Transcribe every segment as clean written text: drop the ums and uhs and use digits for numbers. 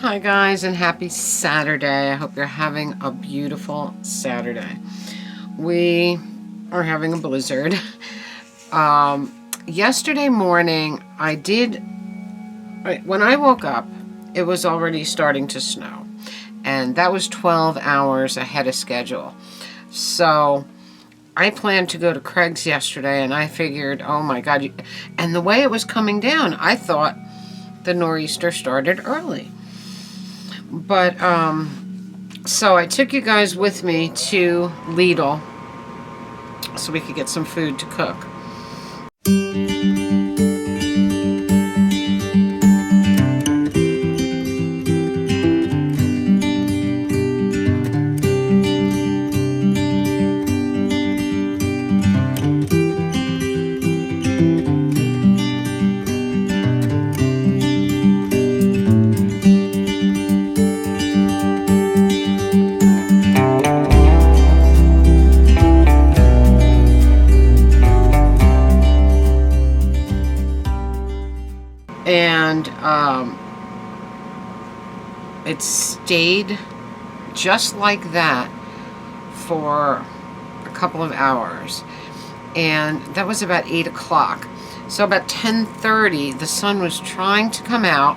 Hi guys, and happy Saturday. I hope you're having a beautiful Saturday. We are having a blizzard. Yesterday morning when I woke up, it was already starting to snow, and that was 12 hours ahead of schedule. So I planned to go to Craig's yesterday, and I figured, oh my God, and the way it was coming down, I thought the nor'easter started early. But, so I took you guys with me to Lidl so we could get some food to cook. And it stayed just like that for a couple of hours, and that was about 8 o'clock. So about 10:30 the sun was trying to come out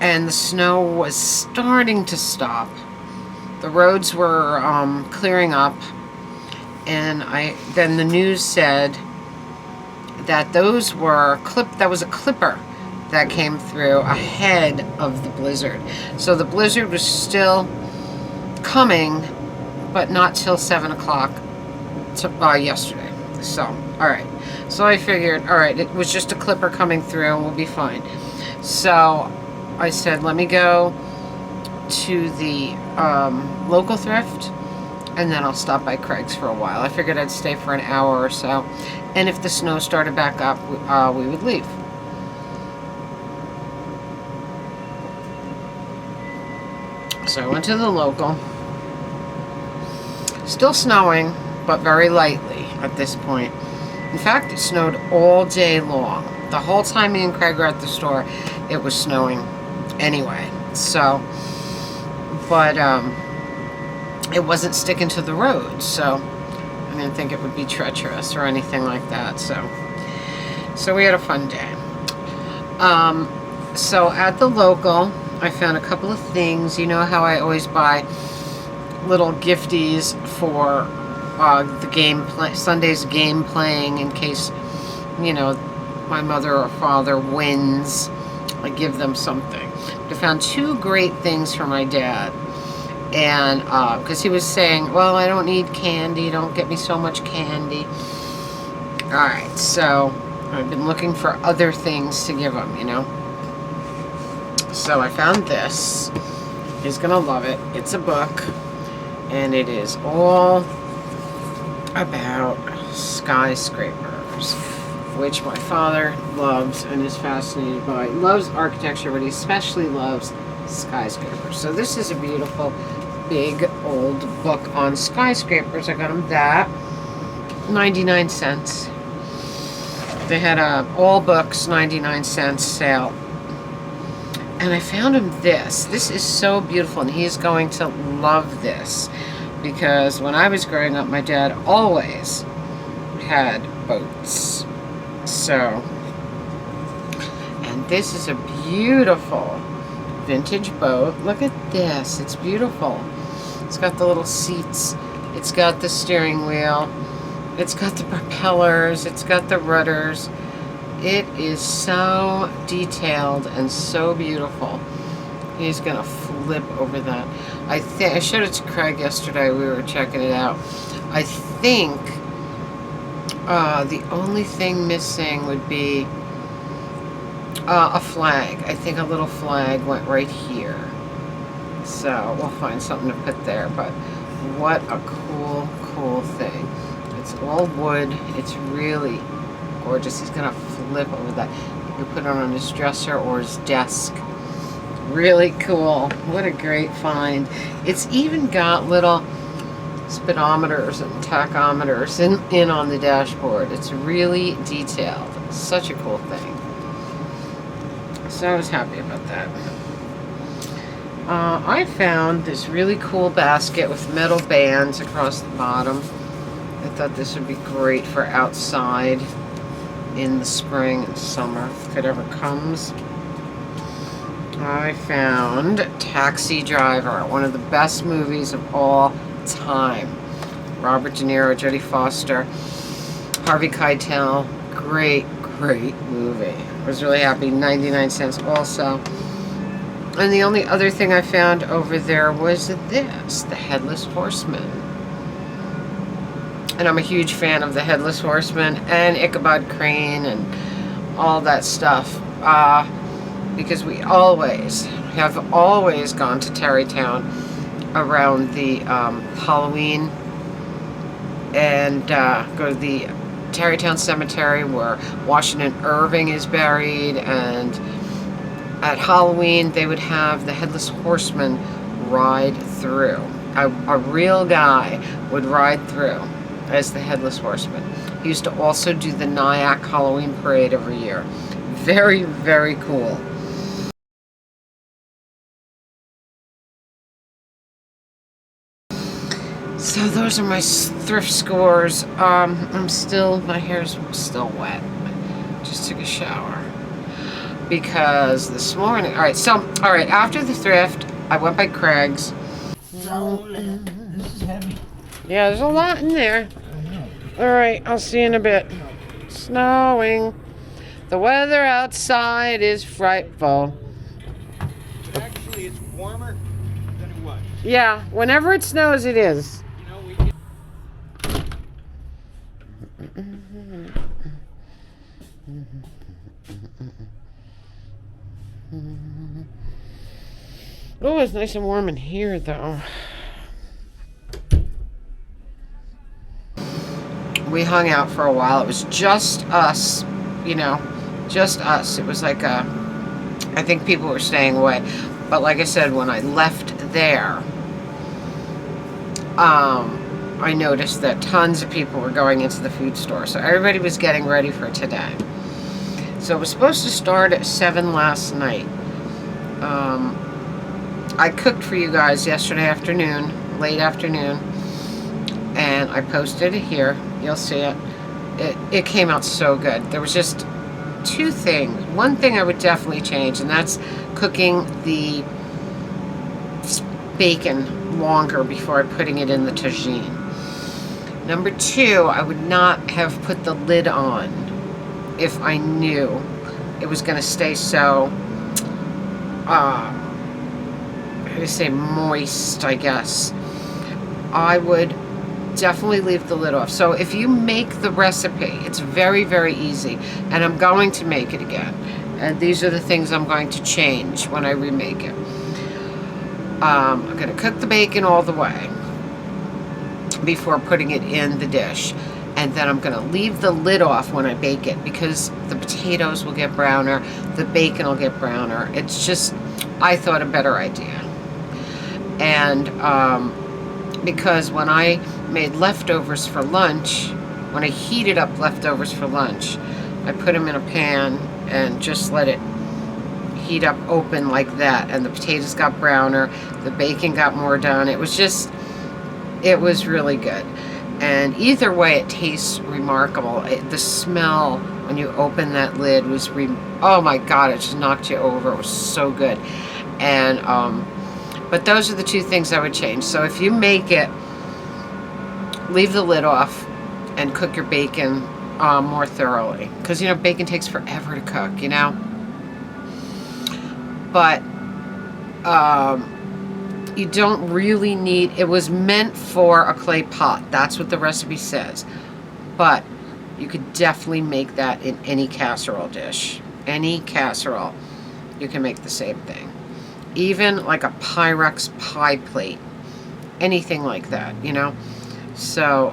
and the snow was starting to stop. The roads were clearing up, and then the news said that that was a clipper that came through ahead of the blizzard. So the blizzard was still coming, but not till 7 o'clock yesterday. So, all right. So I figured, all right, it was just a clipper coming through and we'll be fine. So I said, let me go to the local thrift, and then I'll stop by Craig's for a while. I figured I'd stay for an hour or so, and if the snow started back up, we would leave. So I went to the local. Still snowing, but very lightly at this point. In fact, it snowed all day long. The whole time me and Craig were at the store, it was snowing anyway. So, but it wasn't sticking to the road, so I didn't think it would be treacherous or anything like that. So we had a fun day. So at the local, I found a couple of things. You know how I always buy little gifties for Sunday's game playing, in case, you know, my mother or father wins. I give them something. I found two great things for my dad. And because he was saying, well, I don't need candy, don't get me so much candy. Alright, so I've been looking for other things to give him, you know. So I found this. He's gonna love it. It's a book, and it is all about skyscrapers, which my father loves and is fascinated by. He loves architecture, but he especially loves skyscrapers. So this is a beautiful big old book on skyscrapers. I got him that, 99 cents. They had a all books 99 cents sale, and I found him this. This is so beautiful, and he's going to love this, because when I was growing up, my dad always had boats. So, and this is a beautiful vintage boat. Look at this. It's beautiful. It's got the little seats. It's got the steering wheel. It's got the propellers. It's got the rudders. It is so detailed and so beautiful. He's gonna flip over that. I showed it to Craig yesterday. We were checking it out. I think the only thing missing would be a flag. I think a little flag went right here. So we'll find something to put there. But what a cool thing. It's all wood. It's really gorgeous. He's gonna flip over that. You can put it on his dresser or his desk. Really cool. What a great find. It's even got little speedometers and tachometers in on the dashboard. It's really detailed. Such a cool thing. So I was happy about that. I found this really cool basket with metal bands across the bottom. I thought this would be great for outside in the spring and summer, if it ever comes. I found Taxi Driver, one of the best movies of all time. Robert De Niro, Jodie Foster, Harvey Keitel. Great, great movie. I was really happy. 99 cents also. And the only other thing I found over there was this, the Headless Horseman. And I'm a huge fan of the Headless Horseman and Ichabod Crane and all that stuff. Because we have always gone to Tarrytown around the Halloween and go to the Tarrytown Cemetery where Washington Irving is buried, and at Halloween they would have the Headless Horseman ride through. A real guy would ride through as the Headless Horseman. He used to also do the Nyack Halloween Parade every year. Very, very cool. So those are my thrift scores. My hair's still wet. Just took a shower. Because this morning, after the thrift, I went by Craig's. This is heavy. Yeah, there's a lot in there. Alright, I'll see you in a bit. Snowing. The weather outside is frightful. Actually, it's warmer than it was. Yeah, whenever it snows, it is. You know, Oh, it's nice and warm in here, though. We hung out for a while. It was just us, just us. It was like I think people were staying away. But like I said, when I left there, I noticed that tons of people were going into the food store. So everybody was getting ready for today. So it was supposed to start at 7 last night. I cooked for you guys yesterday afternoon, late afternoon, and I posted it here. You'll see it. It came out so good. There was just two things. One thing I would definitely change, and that's cooking the bacon longer before putting it in the tagine. Number two, I would not have put the lid on if I knew it was going to stay so, how do you say, moist, I guess. I would definitely leave the lid off. So if you make the recipe, it's very, very easy. And I'm going to make it again. And these are the things I'm going to change when I remake it. I'm going to cook the bacon all the way before putting it in the dish. And then I'm going to leave the lid off when I bake it, because the potatoes will get browner, the bacon will get browner. It's just, I thought, a better idea. And because when I made leftovers for lunch, when I heated up leftovers for lunch, I put them in a pan and just let it heat up open like that, and the potatoes got browner, the bacon got more done. It was really good. And either way, it tastes remarkable. The smell when you open that lid was, oh my God, it just knocked you over. It was so good. And, but those are the two things I would change. So if you make it, leave the lid off and cook your bacon more thoroughly. Because, bacon takes forever to cook, But, you don't really need, it was meant for a clay pot. That's what the recipe says. But you could definitely make that in any casserole dish. Any casserole, you can make the same thing. Even like a Pyrex pie plate. Anything like that, So,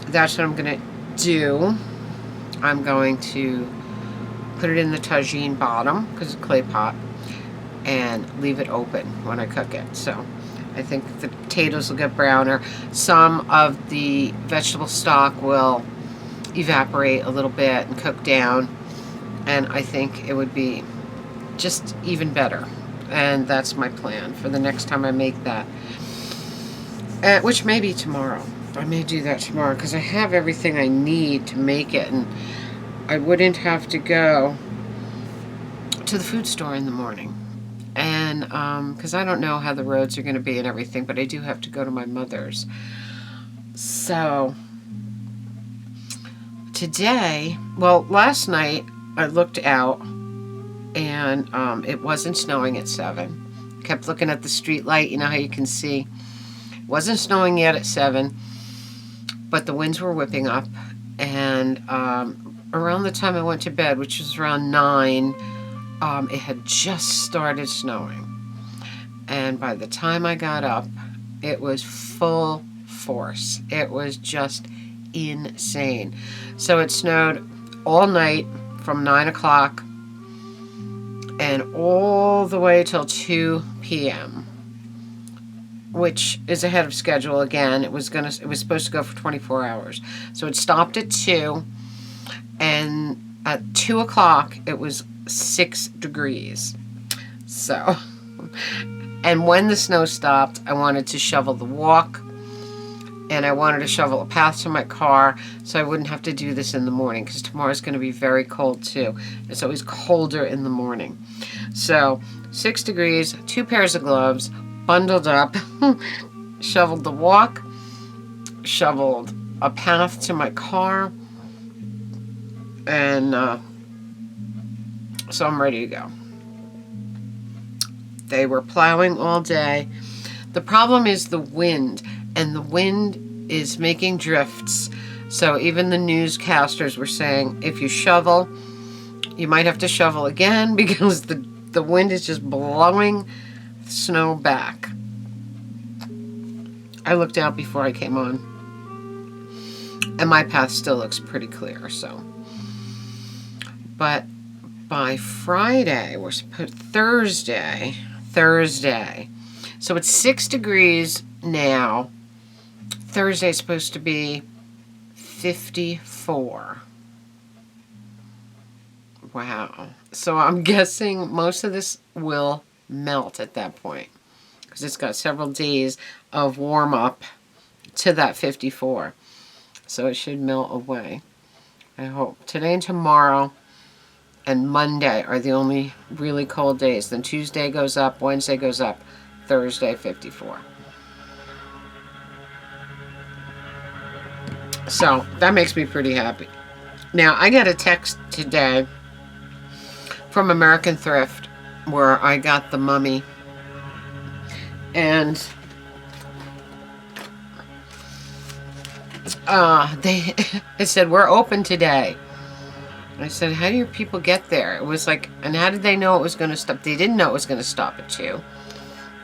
that's what I'm going to do. I'm going to put it in the tagine bottom, because it's a clay pot, and leave it open when I cook it. So I think the potatoes will get browner. Some of the vegetable stock will evaporate a little bit and cook down, and I think it would be just even better. And that's my plan for the next time I make that. Which may be tomorrow. I may do that tomorrow because I have everything I need to make it, and I wouldn't have to go to the food store in the morning. And because I don't know how the roads are going to be and everything, but I do have to go to my mother's. So today, well, last night I looked out and it wasn't snowing at 7. Kept looking at the street light. You know how you can see. It wasn't snowing yet at 7, but the winds were whipping up. And around the time I went to bed, which was around 9, it had just started snowing. And by the time I got up, it was full force. It was just insane. So it snowed all night from 9 o'clock and all the way till 2 p.m., which is ahead of schedule again. It was supposed to go for 24 hours. So it stopped at 2, and at 2 o'clock it was 6 degrees. So, and when the snow stopped, I wanted to shovel the walk, and I wanted to shovel a path to my car so I wouldn't have to do this in the morning, because tomorrow's going to be very cold too. It's always colder in the morning. So 6 degrees, 2 pairs of gloves, bundled up, shoveled the walk, shoveled a path to my car, and so I'm ready to go. They were plowing all day. The problem is the wind, and the wind is making drifts. So even the newscasters were saying, if you shovel, you might have to shovel again because the wind is just blowing snow back. I looked out before I came on, and my path still looks pretty clear. So, but by Friday, we're supposed Thursday. So it's 6 degrees now. Thursday is supposed to be 54. Wow. So I'm guessing most of this will melt at that point, because it's got several days of warm up to that 54. So it should melt away, I hope. Today and tomorrow and Monday are the only really cold days. Then Tuesday goes up, Wednesday goes up, Thursday 54. So that makes me pretty happy. Now I got a text today from American Thrift where I got the mummy, and it said, we're open today. I said, how do your people get there? It was like, and how did they know it was going to stop? They didn't know it was going to stop at 2.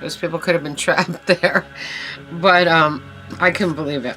Those people could have been trapped there. But I couldn't believe it.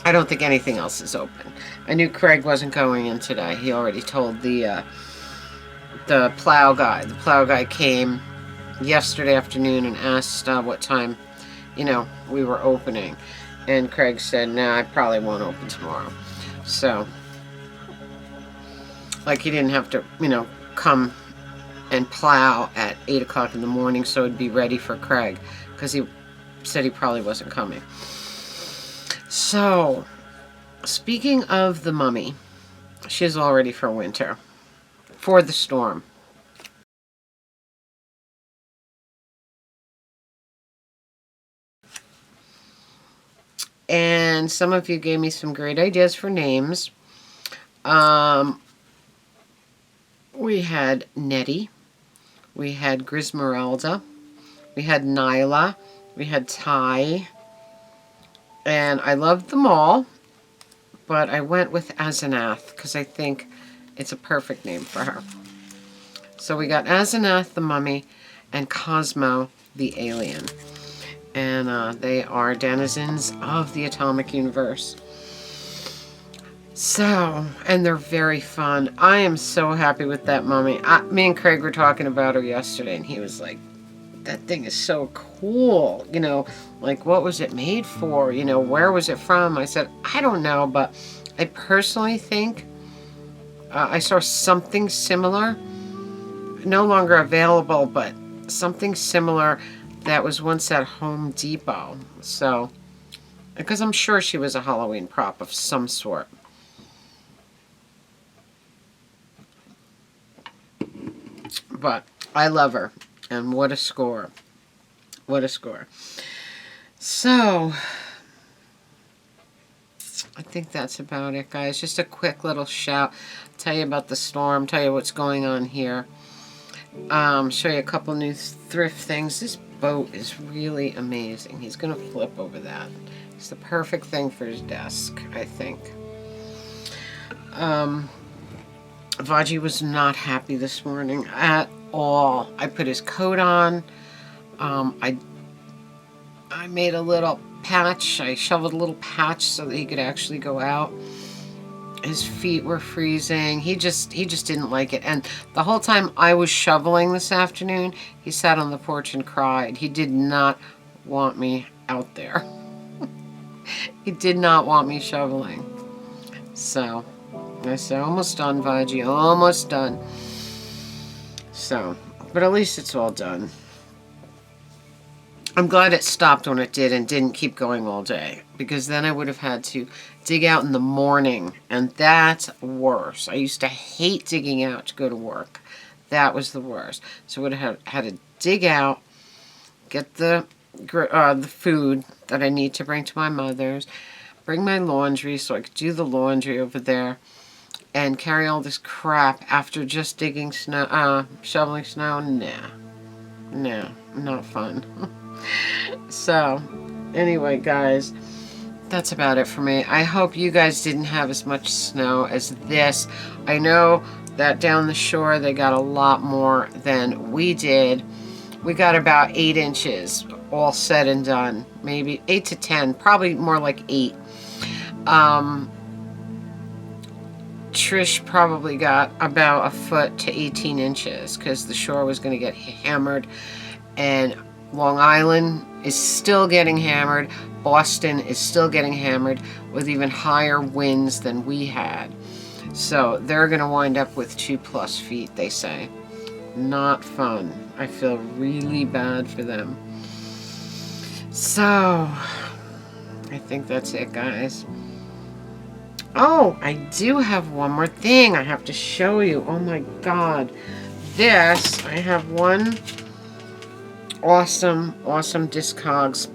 I don't think anything else is open. I knew Craig wasn't going in today. He already told the plow guy. The plow guy came yesterday afternoon and asked what time, we were opening. And Craig said, no, I probably won't open tomorrow. So, like, he didn't have to, come and plow at 8 o'clock in the morning so it'd be ready for Craig, because he said he probably wasn't coming. So, speaking of the mummy, she's all ready for winter, for the storm. And some of you gave me some great ideas for names. We had Nettie, we had Grismeralda, we had Nyla, we had Ty, and I loved them all, but I went with Asenath because I think it's a perfect name for her. So we got Asenath the mummy and Cosmo the alien, and they are denizens of the atomic universe. So, and they're very fun. I am so happy with that mummy. Me and Craig were talking about her yesterday, and he was like, that thing is so cool. Like, what was it made for? Where was it from? I said, I don't know, but I personally think I saw something similar. No longer available, but something similar that was once at Home Depot. So, because I'm sure she was a Halloween prop of some sort. But I love her. And what a score. What a score. So, I think that's about it, guys. Just a quick little shout. Tell you about the storm. Tell you what's going on here. Show you a couple new thrift things. This boat is really amazing. He's going to flip over that. It's the perfect thing for his desk, I think. Vaji was not happy this morning at all. I put his coat on. I made a little patch. I shoveled a little patch so that he could actually go out. His feet were freezing. He just didn't like it. And the whole time I was shoveling this afternoon, he sat on the porch and cried. He did not want me out there. He did not want me shoveling. So I said, almost done, Vaji, almost done. So, but at least it's all done. I'm glad it stopped when it did and didn't keep going all day, because then I would have had to dig out in the morning, and that's worse. I used to hate digging out to go to work. That was the worst. So I would have had to dig out, get the food that I need to bring to my mother's, bring my laundry so I could do the laundry over there, and carry all this crap after just digging snow, shoveling snow. Nah, not fun. So, anyway, guys, that's about it for me. I hope you guys didn't have as much snow as this. I know that down the shore they got a lot more than we did. We got about 8 inches, all said and done. Maybe 8 to 10, probably more like 8. Trish probably got about a foot to 18 inches because the shore was going to get hammered, and Long Island is still getting hammered. Boston is still getting hammered with even higher winds than we had. So they're going to wind up with 2+ feet, they say. Not fun. I feel really bad for them. So, I think that's it, guys. Oh, I do have one more thing I have to show you. Oh my God. This, I have one awesome Discogs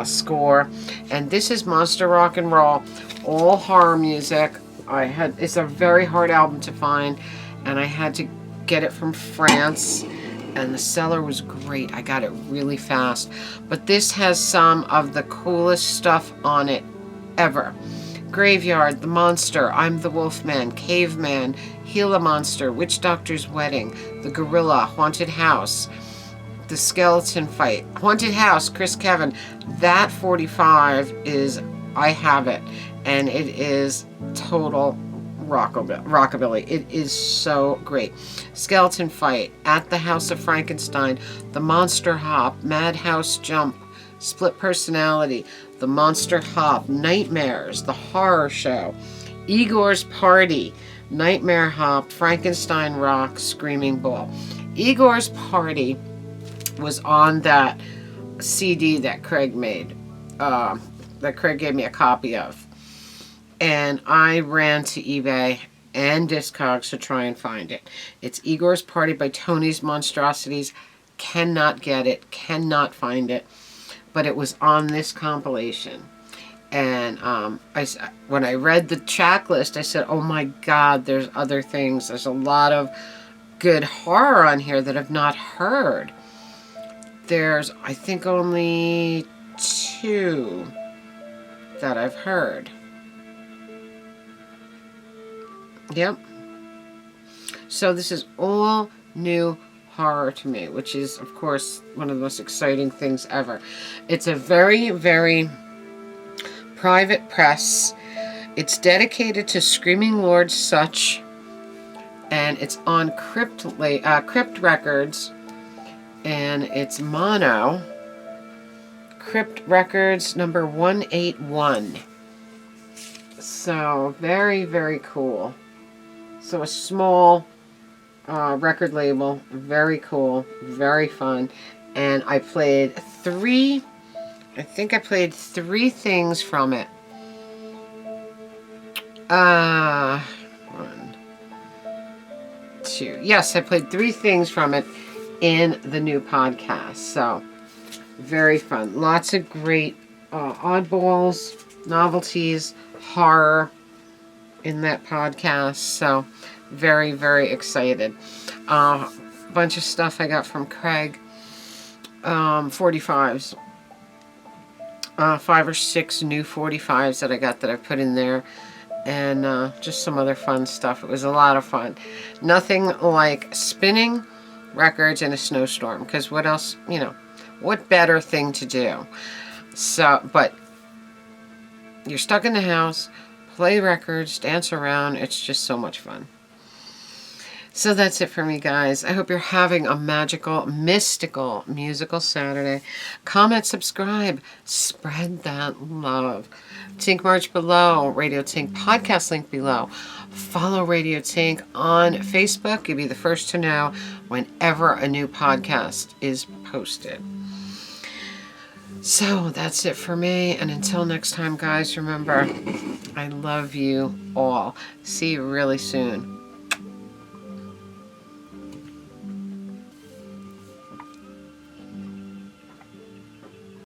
score, and this is Monster Rock and Roll, all horror music. It's a very hard album to find, and I had to get it from France, and the seller was great. I got it really fast, but this has some of the coolest stuff on it ever. Graveyard, The Monster, I'm the Wolfman, Caveman, Gila Monster, Witch Doctor's Wedding, The Gorilla, Haunted House, The Skeleton Fight, Haunted House, Chris Kevin. That 45 is, I have it, and it is total rockabilly. It is so great. Skeleton Fight, At the House of Frankenstein, The Monster Hop, Madhouse Jump, Split Personality, The Monster Hop, Nightmares, The Horror Show, Igor's Party, Nightmare Hop, Frankenstein Rock, Screaming Bull. Igor's Party was on that CD that Craig made, that Craig gave me a copy of. And I ran to eBay and Discogs to try and find it. It's Igor's Party by Tony's Monstrosities. Cannot get it, cannot find it. But it was on this compilation. And when I read the track list, I said, oh my God, there's other things. There's a lot of good horror on here that I've not heard. There's, I think, only 2 that I've heard. Yep. So this is all new horror to me, which is, of course, one of the most exciting things ever. It's a very, very private press. It's dedicated to Screaming Lord Such, and it's on Crypt Records, and it's mono. Crypt Records number 181. So very, very cool. So a small record label. Very cool. Very fun. And I played three things from it. One, two. Yes, I played 3 things from it in the new podcast. So, very fun. Lots of great oddballs, novelties, horror in that podcast. So, very, very excited. Bunch of stuff I got from Craig. 45s. 5 or 6 new 45s that I got that I put in there. And just some other fun stuff. It was a lot of fun. Nothing like spinning records in a snowstorm. Because what else, what better thing to do? So, but you're stuck in the house, play records, dance around. It's just so much fun. So that's it for me, guys. I hope you're having a magical, mystical, musical Saturday. Comment, subscribe, spread that love. Tink merch below, Radio Tink podcast link below. Follow Radio Tink on Facebook. You'll be the first to know whenever a new podcast is posted. So that's it for me. And until next time, guys, remember, I love you all. See you really soon.